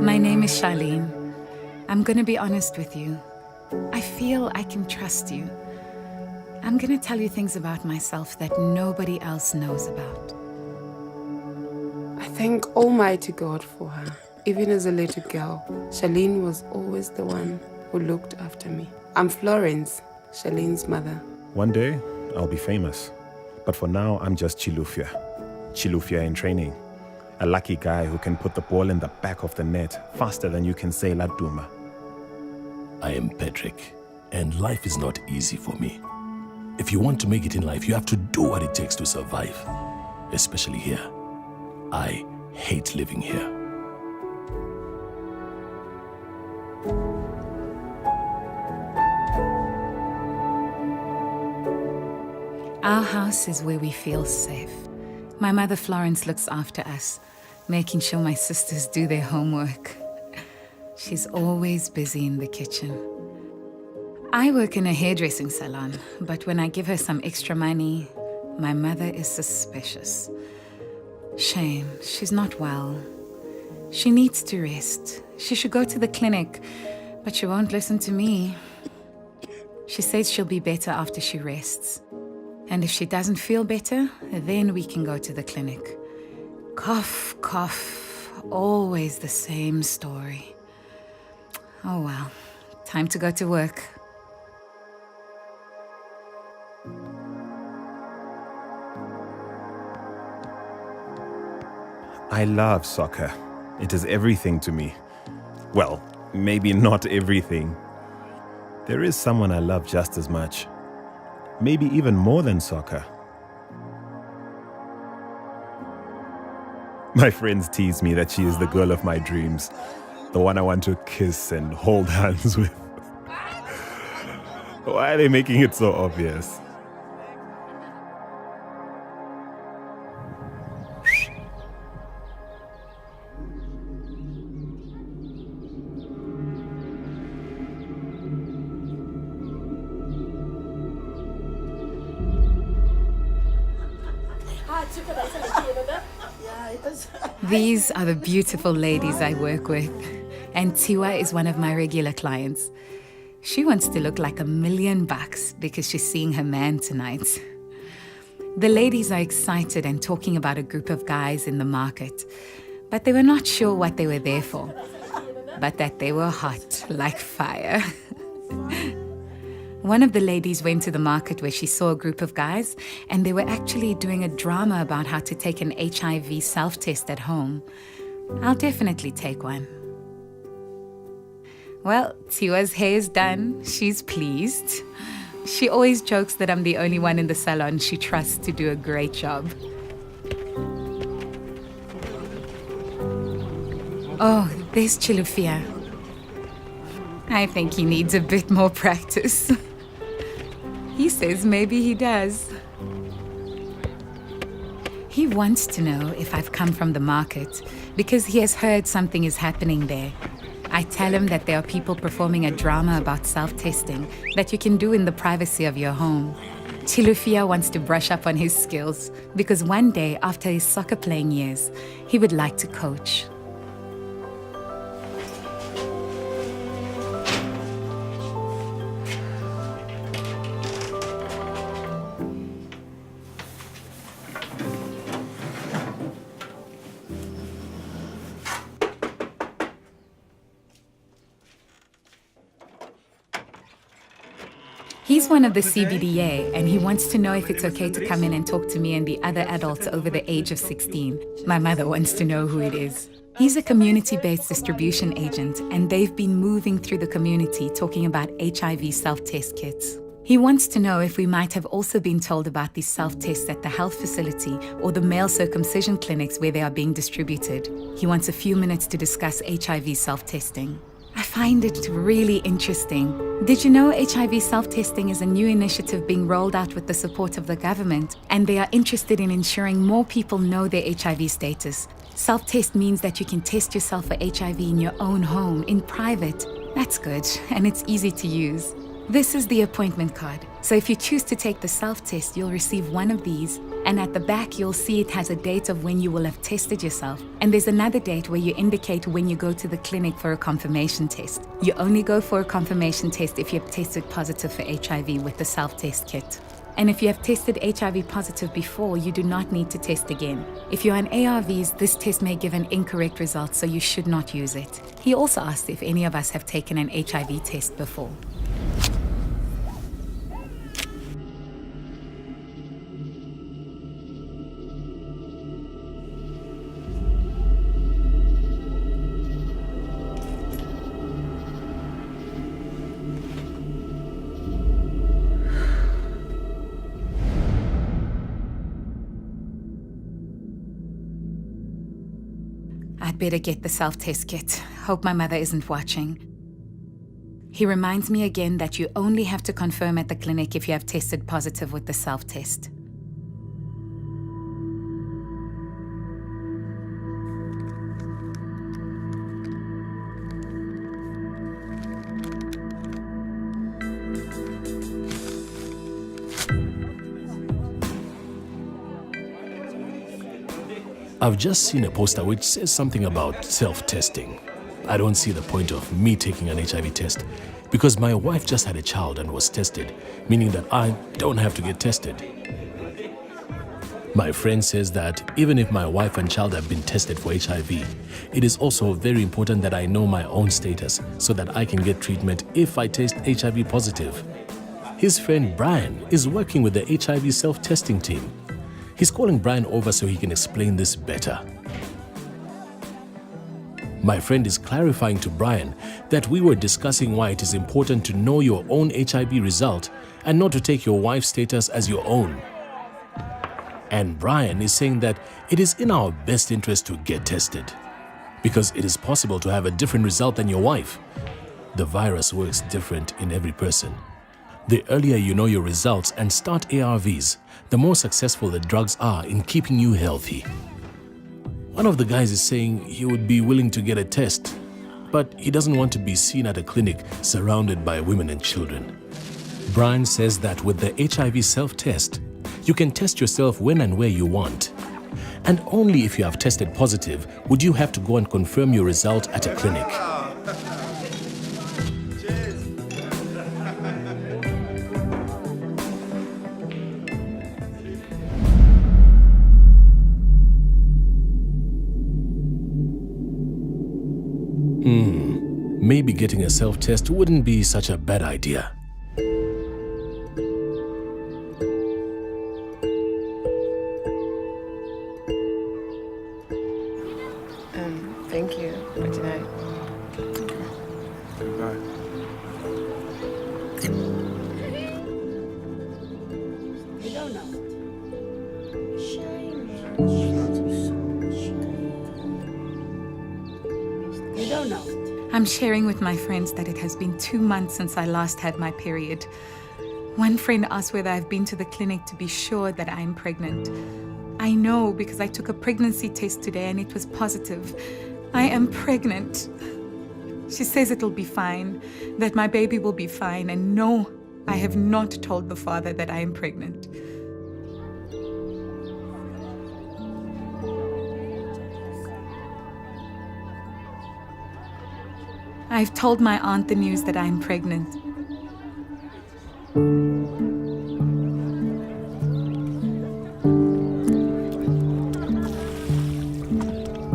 My name is Charlene. I'm gonna be honest with you. I feel I can trust you. I'm gonna tell you things about myself that nobody else knows about. I thank Almighty God for her. Even as a little girl, Charlene was always the one who looked after me. I'm Florence, Charlene's mother. One day, I'll be famous. But for now, I'm just Chilufya. Chilufya in training. A lucky guy who can put the ball in the back of the net faster than you can say La Duma. I am Patrick, and life is not easy for me. If you want to make it in life, you have to do what it takes to survive. Especially here. I hate living here. Our house is where we feel safe. My mother Florence looks after us, making sure my sisters do their homework. She's always busy in the kitchen. I work in a hairdressing salon, but when I give her some extra money, my mother is suspicious. Shame, she's not well. She needs to rest. She should go to the clinic, but she won't listen to me. She says she'll be better after she rests. And if she doesn't feel better, then we can go to the clinic. Cough, cough, always the same story. Oh well, time to go to work. I love soccer. It is everything to me. Well, maybe not everything. There is someone I love just as much. Maybe even more than soccer. My friends tease me that she is the girl of my dreams, the one I want to kiss and hold hands with. Why are they making it so obvious? These are the beautiful ladies I work with, and Tiwa is one of my regular clients. She wants to look like $1 million because she's seeing her man tonight. The ladies are excited and talking about a group of guys in the market, but they were not sure what they were there for, but that they were hot like fire. One of the ladies went to the market where she saw a group of guys, and they were actually doing a drama about how to take an HIV self-test at home. I'll definitely take one. Well, Tiwa's hair is done. She's pleased. She always jokes that I'm the only one in the salon she trusts to do a great job. Oh, there's Chilufya. I think he needs a bit more practice. He says maybe he does. He wants to know if I've come from the market because he has heard something is happening there. I tell him that there are people performing a drama about self-testing that you can do in the privacy of your home. Chilufya wants to brush up on his skills because one day after his soccer playing years, he would like to coach. He's one of the CBDA, and he wants to know if it's okay to come in and talk to me and the other adults over the age of 16. My mother wants to know who it is. He's a community-based distribution agent, and they've been moving through the community talking about HIV self-test kits. He wants to know if we might have also been told about these self-tests at the health facility or the male circumcision clinics where they are being distributed. He wants a few minutes to discuss HIV self-testing. I find it really interesting. Did you know HIV self-testing is a new initiative being rolled out with the support of the government, and they are interested in ensuring more people know their HIV status. Self-test means that you can test yourself for HIV in your own home, in private. That's good, and it's easy to use. This is the appointment card. So if you choose to take the self-test, you'll receive one of these. And at the back, you'll see it has a date of when you will have tested yourself. And there's another date where you indicate when you go to the clinic for a confirmation test. You only go for a confirmation test if you have tested positive for HIV with the self-test kit. And if you have tested HIV positive before, you do not need to test again. If you're on ARVs, this test may give an incorrect result, so you should not use it. He also asked if any of us have taken an HIV test before. I'd better get the self-test kit. Hope my mother isn't watching. He reminds me again that you only have to confirm at the clinic if you have tested positive with the self-test. I've just seen a poster which says something about self-testing. I don't see the point of me taking an HIV test because my wife just had a child and was tested, meaning that I don't have to get tested. My friend says that even if my wife and child have been tested for HIV, it is also very important that I know my own status so that I can get treatment if I test HIV positive. His friend Brian is working with the HIV self-testing team. He's calling Brian over so he can explain this better. My friend is clarifying to Brian that we were discussing why it is important to know your own HIV result and not to take your wife's status as your own. And Brian is saying that it is in our best interest to get tested because it is possible to have a different result than your wife. The virus works different in every person. The earlier you know your results and start ARVs, the more successful the drugs are in keeping you healthy. One of the guys is saying he would be willing to get a test, but he doesn't want to be seen at a clinic surrounded by women and children. Brian says that with the HIV self-test, you can test yourself when and where you want. And only if you have tested positive would you have to go and confirm your result at a clinic. Maybe getting a self-test wouldn't be such a bad idea. Thank you for tonight. Bye. You don't know. You don't know. I'm sharing with my friends that it has been 2 months since I last had my period. One friend asked whether I've been to the clinic to be sure that I'm pregnant. I know because I took a pregnancy test today and it was positive. I am pregnant. She says it'll be fine, that my baby will be fine, and no, I have not told the father that I am pregnant. I've told my aunt the news that I'm pregnant.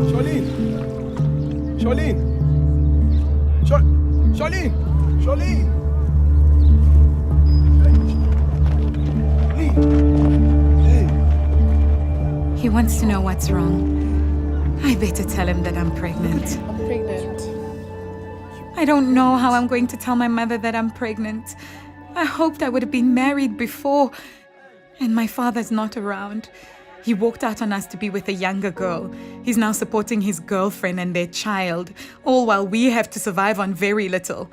Charlene! Charlene! Charlene! Charlene! Hey! He wants to know what's wrong. I better tell him that I'm pregnant. I'm pregnant. I don't know how I'm going to tell my mother that I'm pregnant. I hoped I would have been married before. And my father's not around. He walked out on us to be with a younger girl. He's now supporting his girlfriend and their child, all while we have to survive on very little.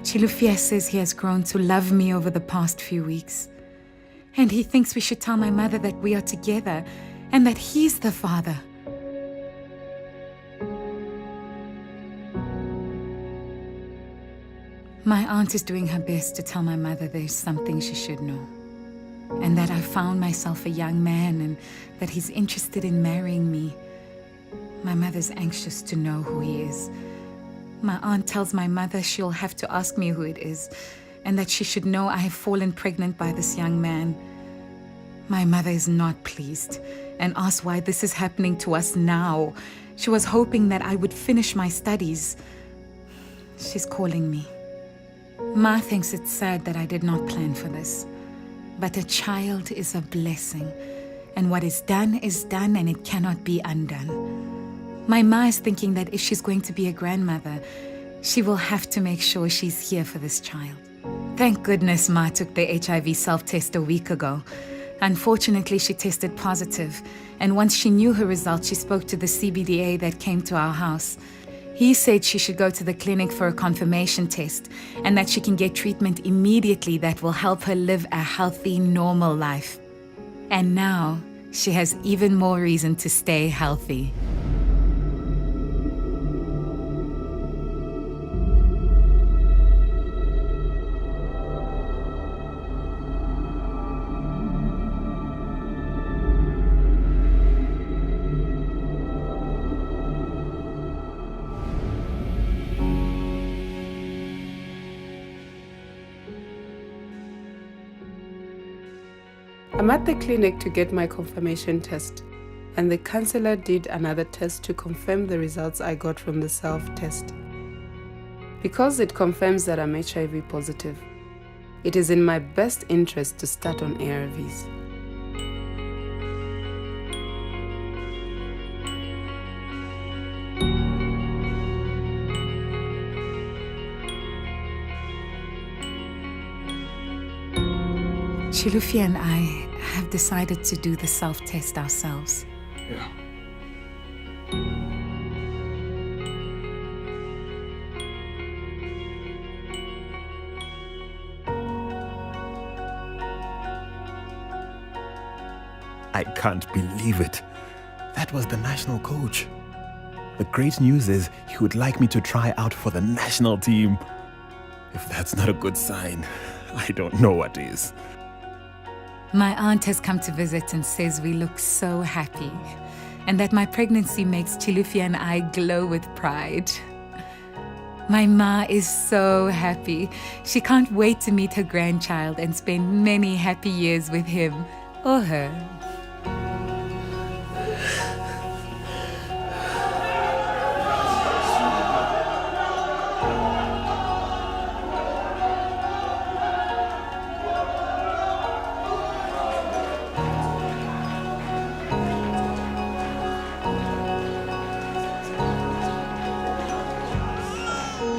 Chilufia says he has grown to love me over the past few weeks. And he thinks we should tell my mother that we are together and that he's the father. My aunt is doing her best to tell my mother there's something she should know. And that I found myself a young man and that he's interested in marrying me. My mother's anxious to know who he is. My aunt tells my mother she'll have to ask me who it is and that she should know I have fallen pregnant by this young man. My mother is not pleased and asks why this is happening to us now. She was hoping that I would finish my studies. She's calling me. Ma thinks it's sad that I did not plan for this. But a child is a blessing. And what is done and it cannot be undone. My ma is thinking that if she's going to be a grandmother, she will have to make sure she's here for this child. Thank goodness Ma took the HIV self-test a week ago. Unfortunately, she tested positive. And once she knew her results, she spoke to the CBDA that came to our house. He said she should go to the clinic for a confirmation test and that she can get treatment immediately that will help her live a healthy, normal life. And now, she has even more reason to stay healthy. I'm at the clinic to get my confirmation test, and the counselor did another test to confirm the results I got from the self-test. Because it confirms that I'm HIV positive, it is in my best interest to start on ARVs. Chilufi and I have decided to do the self-test ourselves. Yeah. I can't believe it. That was the national coach. The great news is he would like me to try out for the national team. If that's not a good sign, I don't know what is. My aunt has come to visit and says we look so happy and that my pregnancy makes Chilufi and I glow with pride. My ma is so happy. She can't wait to meet her grandchild and spend many happy years with him or her.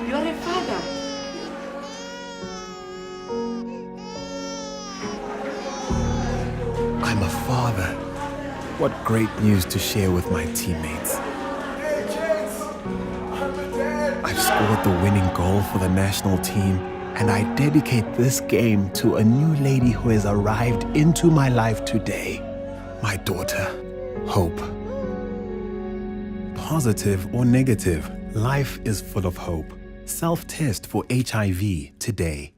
You're a father. I'm a father. What great news to share with my teammates. Hey, kids! I'm a dad! I've scored the winning goal for the national team, and I dedicate this game to a new lady who has arrived into my life today. My daughter, Hope. Positive or negative, life is full of hope. Self-test for HIV today.